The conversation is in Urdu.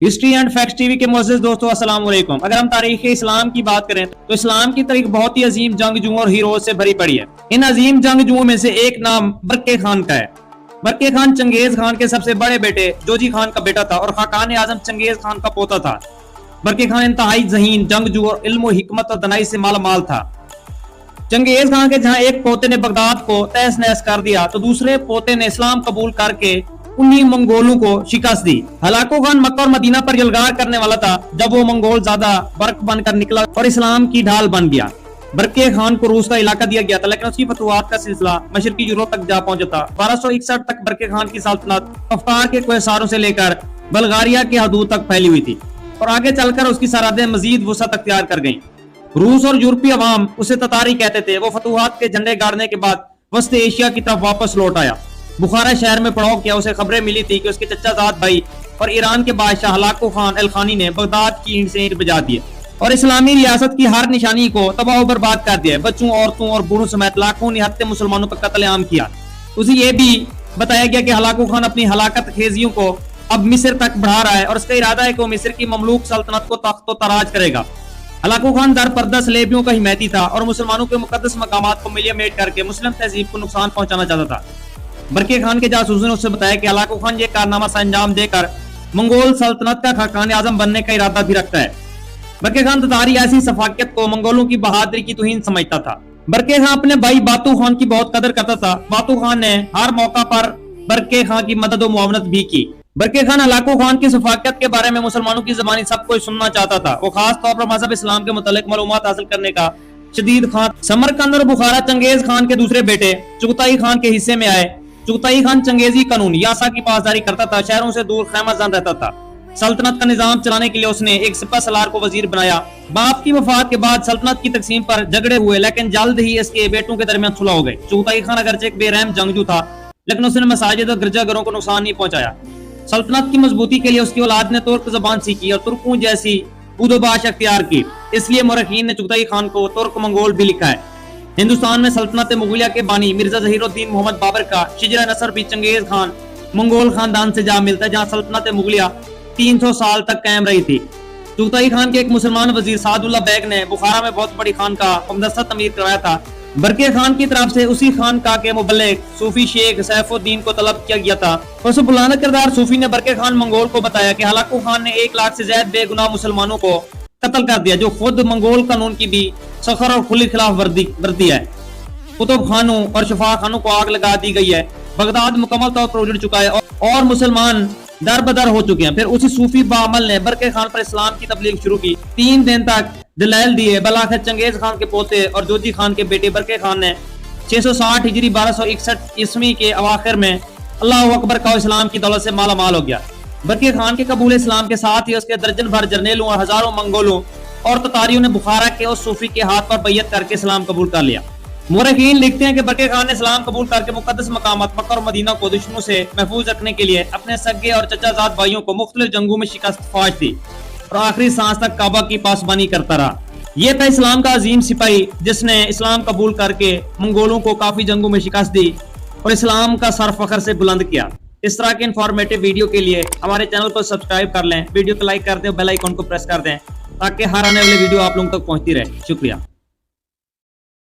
History and facts T V کے معزز دوستو السلام علیکم۔ اگر ہم تاریخ اسلام کی بات کریں تو اسلام کی تاریخ بہت ہی عظیم جنگجوؤں اور ہیروز سے بھری پڑی ہے۔ ان عظیم جنگجوؤں میں سے ایک نام برقع خان کا ہے۔ برقع خان چنگیز خان کے سب سے بڑے بیٹے جوجی خان کا بیٹا تھا اور خاقان اعظم چنگیز خان کا پوتا تھا۔ برقع خان انتہائی ذہین جنگجو اور علم و حکمت اور دانائی سے مالا مال تھا۔ چنگیز خان کے جہاں ایک پوتے نے بغداد کو تہس نہس کر دیا تو دوسرے پوتے نے اسلام قبول کر کے انہی منگولوں کو شکست دی۔ ہلاکو خان مکہ اور مدینہ پر یلغار کرنے والا تھا جب وہ منگول زیادہ برق بن کر نکلا اور اسلام کی ڈھال بن گیا۔ برقع خان کو روس کا علاقہ دیا گیا تھا لیکن اس کی فتوحات کا سلسلہ مشرقی یورپ تک جا پہنچا تھا۔ 1261 تک برقع خان کی سلطنت افکار کے کوہساروں سے لے کر بلغاریہ کی حدود تک پھیلی ہوئی تھی اور آگے چل کر اس کی سرحدیں مزید وسعت اختیار کر گئیں۔ روس اور یورپی عوام اسے تتاری کہتے تھے۔ وہ فتوحات کے جھنڈے گاڑنے کے بعد وسط ایشیا کی طرف واپس لوٹ آیا۔ بخارا شہر میں پڑاؤ کیا۔ اسے خبریں ملی تھی کہ اس کے چچا زاد بھائی اور ایران کے بادشاہ ہلاکو خان الخانی نے بغداد کی اینٹ سے اینٹ بجا دیے اور اسلامی ریاست کی ہر نشانی کو تباہ و برباد کر دیا۔ بچوں، عورتوں اور بوڑھوں سمیت لاکھوں نہتے مسلمانوں پر قتل عام کیا۔ اسے یہ بھی بتایا گیا کہ ہلاکو خان اپنی ہلاکت خیزیوں کو اب مصر تک بڑھا رہا ہے اور اس کا ارادہ ہے کہ وہ مصر کی مملوک سلطنت کو تخت و تاراج کرے گا۔ ہلاکو خان در پردہ صلیبیوں کا حمایتی تھا اور مسلمانوں کے مقدس مقامات کو ملیا میٹ کر کے مسلم تہذیب کو نقصان پہنچانا چاہتا تھا۔ برقع خان کے جاسوسوں نے اس سے بتایا کہ ہلاکو خان یہ کارنامہ انجام دے کر منگول سلطنت کا خاقان اعظم بننے کا ارادہ بھی رکھتا ہے۔ برقع خان تتاری ایسی سفاکت کو منگولوں کی بہادری کی توہین سمجھتا تھا۔ برقع خان اپنے بھائی باتو خان کی بہت قدر کرتا تھا۔ باتو خان نے ہر موقع پر برقع خان کی مدد و معاونت بھی کی۔ برقع خان ہلاکو خان کی سفاکت کے بارے میں مسلمانوں کی زبانی سب کو سننا چاہتا تھا۔ وہ خاص طور پر مذہب اسلام کے متعلق معلومات حاصل کرنے کا شدید خواہاں۔ سمرقند اور بخارا چنگیز خان کے دوسرے بیٹے چغتائی خان کے حصے میں آئے۔ چغتائی خان چنگیزی قانون یاسا کی پاسداری کرتا تھا، شہروں سے دور خیمہ زن رہتا تھا۔ سلطنت کا نظام چلانے کے لیے اس نے ایک سپہ سالار کو وزیر بنایا۔ باپ کی وفات کے بعد سلطنت کی تقسیم پر جھگڑے ہوئے لیکن جلد ہی اس کے بیٹوں کے درمیان صلح ہو گئی۔ چغتائی خان اگرچہ ایک بے رحم جنگجو تھا لیکن اس نے مساجد اور گرجا گھروں کو نقصان نہیں پہنچایا۔ سلطنت کی مضبوطی کے لیے اس کی اولاد نے ترک زبان سیکھی اور ترکوں جیسی بودوباش اختیار کی۔ اس لیے مورخین نے چغتائی خان کو ترک منگول بھی لکھا ہے۔ ہندوستان میں سلطنت مغلیہ کے بانی مرزا ظہیر الدین محمد بابر کا شجرہ نصر بھی چنگیز خان منگول خاندان سے جا ملتا ہے جہاں سلطنت مغلیہ 300 سال تک قائم رہی تھی۔ چغتائی خان کے ایک مسلمان وزیر سعد اللہ بیگ نے بخارا میں بہت بڑی خانقاہ مقدسہ تعمیر کروایا تھا۔ برقع خان کی طرف سے اسی خانقاہ کے مبلغ صوفی شیخ سیف الدین کو طلب کیا گیا تھا۔ اس بلانا کردار صوفی نے برقع خان منگول کو بتایا کہ ہلاکو خان نے 1 لاکھ سے زائد بے گناہ مسلمانوں کو قتل کر دیا جو خود منگول قانون کی بھی سخر اور کھلی خلاف ورزی ہے۔ کتب خانوں اور شفا خانوں کو آگ لگا دی گئی ہے۔ بغداد مکمل طور پر اجڑ چکا ہے اور مسلمان در بدر ہو چکے ہیں۔ پھر اسی صوفی باعمل نے برقع خان پر اسلام کی تبلیغ شروع کی۔ 3 دن تک دلائل دیے۔ بالآخر چنگیز خان کے پوتے اور جوجی خان کے بیٹے برقع خان نے 660 ہجری 1261 عیسوی کے اواخر میں اللہ اکبر کا اسلام کی دولت سے مالا مال ہو گیا۔ برقع خان کے قبول اسلام کے ساتھ ہی اس کے درجن بھر جرنیلوں اور ہزاروں منگولوں اور تتاریوں نے بخارا کے اس صوفی کے ہاتھ پر بیعت کر کے اسلام قبول کر لیا۔ مورخین لکھتے ہیں کہ برقع خان نے اسلام قبول کر کے مقدس مقامات مکہ اور مدینہ کو دشمنوں سے محفوظ رکھنے کے لیے اپنے سگے اور چچا زاد بھائیوں کو مختلف جنگوں میں شکست فاش دی اور آخری سانس تک کعبہ کی پاسبانی کرتا رہا۔ یہ تھا اسلام کا عظیم سپاہی جس نے اسلام قبول کر کے منگولوں کو کافی جنگوں میں شکست دی اور اسلام کا سر فخر سے بلند کیا۔ اس طرح کے انفارمیٹو ویڈیو کے لیے ہمارے چینل کو سبسکرائب کر لیں، ویڈیو کو لائک کر دیں اور بیل آئیکن کو پریس کر دیں تاکہ ہر آنے والی ویڈیو آپ لوگوں تک پہنچتی رہے۔ شکریہ۔